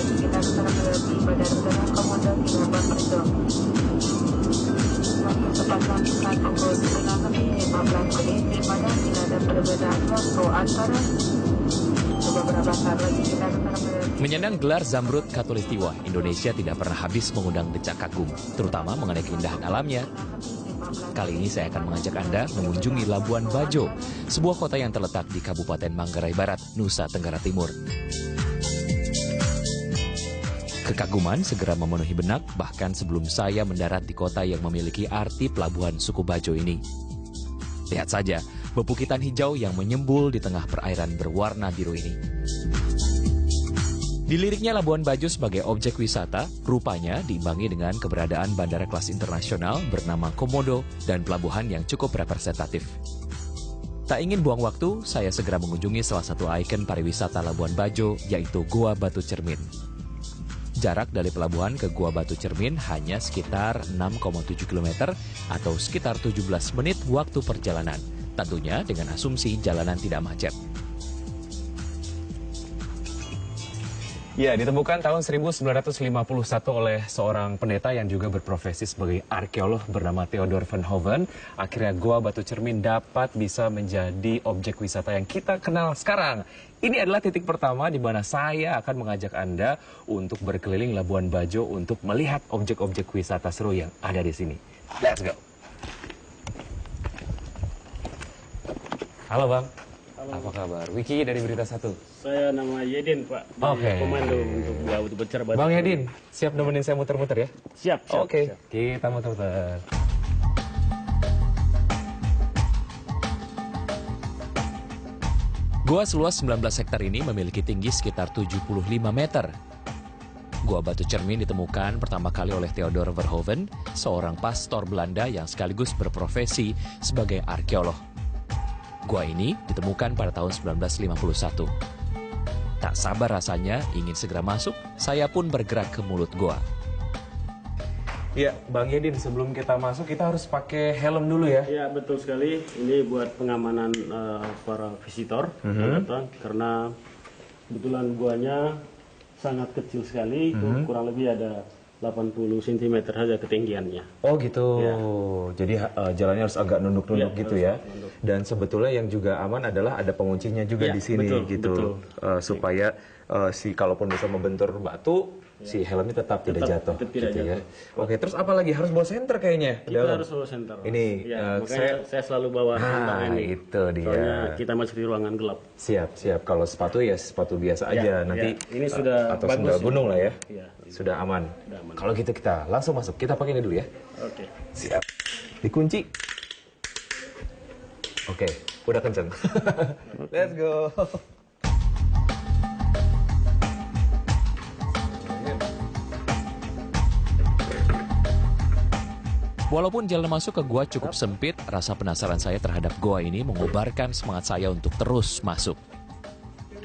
Kita sekarang berada di Bandara Udara Komodo Kinabalu. Kecepatan pesawat pukul 9:15 di mana tidak ada perbedaan waktu antara beberapa saat lagi kita akan berada. Menyandang gelar Zamrud Khatulistiwa, Indonesia tidak pernah habis mengundang decak kagum, terutama mengenai keindahan alamnya. Kali ini saya akan mengajak Anda mengunjungi Labuan Bajo, sebuah kota yang terletak di Kabupaten Manggarai Barat, Nusa Tenggara Timur. Kekaguman segera memenuhi benak bahkan sebelum saya mendarat di kota yang memiliki arti pelabuhan suku Bajo ini. Lihat saja, bebukitan hijau yang menyembul di tengah perairan berwarna biru ini. Diliriknya Labuan Bajo sebagai objek wisata, rupanya diimbangi dengan keberadaan bandara kelas internasional bernama Komodo dan pelabuhan yang cukup representatif. Tak ingin buang waktu, saya segera mengunjungi salah satu ikon pariwisata Labuan Bajo, yaitu Gua Batu Cermin. Jarak dari pelabuhan ke Gua Batu Cermin hanya sekitar 6,7 km atau sekitar 17 menit waktu perjalanan, tentunya dengan asumsi jalanan tidak macet. Ya, ditemukan tahun 1951 oleh seorang pendeta yang juga berprofesi sebagai arkeolog bernama Theodor van Hoven. Akhirnya Gua Batu Cermin dapat bisa menjadi objek wisata yang kita kenal sekarang. Ini adalah titik pertama di mana saya akan mengajak Anda untuk berkeliling Labuan Bajo untuk melihat objek-objek wisata seru yang ada di sini. Let's go! Halo Bang. Apa kabar? Wiki dari Berita Satu. Saya nama Yedin, Pak. Oke. Komando untuk Gua Batu Cermin. Bang Yedin, siap nemenin saya muter-muter ya? Siap, siap. Oke, siap. kita muter-muter. Gua seluas 19 hektar ini memiliki tinggi sekitar 75 meter. Gua Batu Cermin ditemukan pertama kali oleh Theodor Verhoeven, seorang pastor Belanda yang sekaligus berprofesi sebagai arkeolog. Gua ini ditemukan pada tahun 1951. Tak sabar rasanya ingin segera masuk, saya pun bergerak ke mulut gua. Ya, Bang Yedin, sebelum kita masuk kita harus pakai helm dulu ya. Ya, betul sekali. Ini buat pengamanan para visitor yang datang, karena kebetulan guanya sangat kecil sekali, kurang lebih ada 80 cm saja ketinggiannya. Oh gitu. Ya. Jadi jalannya harus agak nunduk-nunduk Ya, gitu harus ya. nunduk. Dan sebetulnya yang juga aman adalah ada penguncinya juga Ya, di sini betul, gitu. betul. Supaya si kalaupun bisa membentur batu, si helmnya tetap tidak jatuh. tetap tidak gitu jatuh. Ya. Oke, terus apa lagi? Harus bawa senter kayaknya. Kita harus bawa senter. Ini Ya, makanya saya selalu bawa senter ini. itu dia. Soalnya kita masuk di ruangan gelap. Siap, siap. Kalau sepatu ya sepatu biasa aja. Nanti ini sudah atau bagus sendal ya. gunung lah ya. Iya. Sudah aman. Sudah aman. Kalau gitu kita langsung masuk. Kita pakai ini dulu ya. Oke. Siap. Dikunci. Oke, udah kenceng. Let's go. Walaupun jalan masuk ke gua cukup sempit, rasa penasaran saya terhadap gua ini mengobarkan semangat saya untuk terus masuk.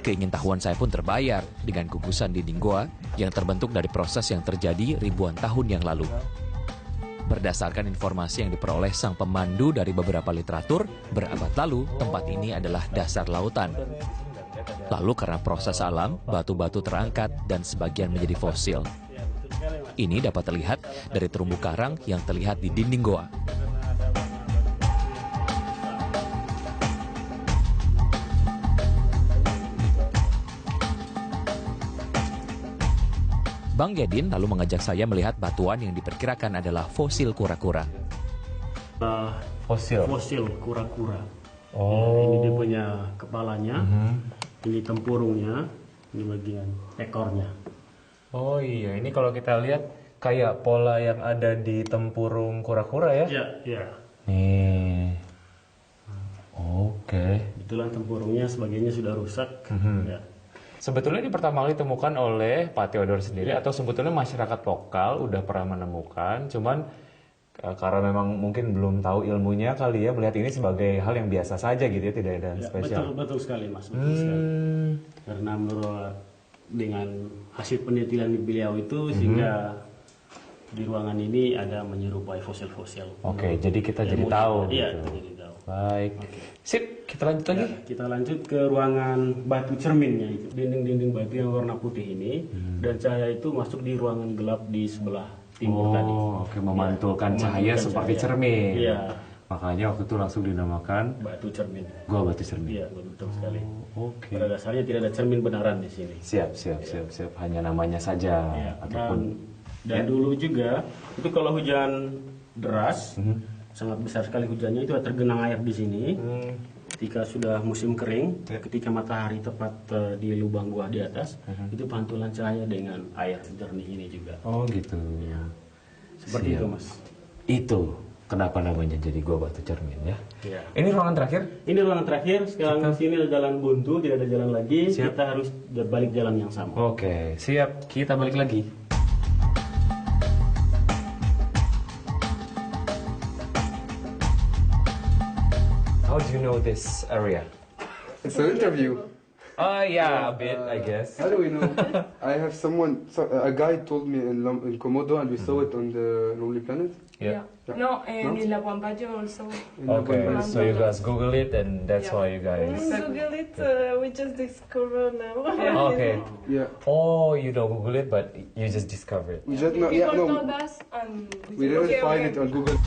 Keingintahuan saya pun terbayar dengan gugusan dinding gua yang terbentuk dari proses yang terjadi ribuan tahun yang lalu. Berdasarkan informasi yang diperoleh sang pemandu dari beberapa literatur, berabad lalu tempat ini adalah dasar lautan. Lalu karena proses alam, batu-batu terangkat dan sebagian menjadi fosil. Ini dapat terlihat dari terumbu karang yang terlihat di dinding goa. Bang Yedin lalu mengajak saya melihat batuan yang diperkirakan adalah fosil kura-kura. Fosil. Fosil kura-kura. Oh. Ini dia punya kepalanya, ini tempurungnya, ini bagian ekornya. Oh iya, ini kalau kita lihat kayak pola yang ada di tempurung kura-kura ya. Iya, iya. Nih. Oke. Kebetulan tempurungnya sebagainya sudah rusak. Ya. Sebetulnya ini pertama kali ditemukan oleh Pak Theodor sendiri atau sebetulnya masyarakat lokal udah pernah menemukan, cuman karena memang mungkin belum tahu ilmunya kali ya, melihat ini sebagai hal yang biasa saja gitu ya, tidak ada yang spesial. Betul sekali Mas, betul sekali. Karena menurut dengan hasil penelitian beliau itu sehingga di ruangan ini ada menyerupai fosil-fosil. Oke, jadi kita jadi tahu Iya, gitu. kita jadi tahu. Baik. Sip, kita lanjut lagi. Ya, kita lanjut ke ruangan batu cerminnya itu. Dinding-dinding batu yang warna putih ini dan cahaya itu masuk di ruangan gelap di sebelah timur tadi. Oke, memantulkan Ya, cahaya memantulkan seperti cahaya. cermin. Iya, Makanya waktu itu langsung dinamakan batu cermin. Gua Batu Cermin. Iya, betul sekali. Oke. Pada dasarnya tidak ada cermin beneran di sini. Siap. Hanya namanya saja Ya, ataupun dan dulu juga itu kalau hujan deras sangat besar sekali hujannya itu tergenang air di sini. Ketika sudah musim kering, ketika matahari tepat di lubang gua di atas, itu pantulan cahaya dengan air jernih ini juga. Oh gitu. Seperti Siap. itu, Mas. Itu kenapa namanya jadi Gua Batu Cermin ya. Ya. Ini ruangan terakhir. Ini ruangan terakhir. Sekarang di sini ada jalan buntu, tidak ada jalan lagi. Siap. Kita harus balik jalan yang sama. Oke, siap. Kita balik lagi. How do you know this area? It's an interview. Oh yeah, a bit, I guess. How do we know? I have someone, a guy told me in Komodo, and we saw it on the Lonely Planet. Yeah. No, and in La Pambaggio also. Okay, so you guys Google it, and that's Yeah. why you guys. Google it, we just discover now. Okay. Yeah, Oh, you don't Google it, but you just discover it. we just no, People yeah, told no, us and we didn't find it on Google.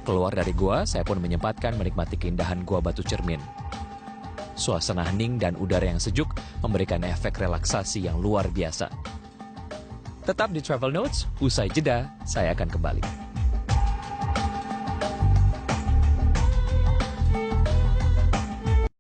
Keluar dari gua, saya pun menyempatkan menikmati keindahan Gua Batu Cermin. Suasana hening dan udara yang sejuk memberikan efek relaksasi yang luar biasa. Tetap di Travel Notes, usai jeda, saya akan kembali.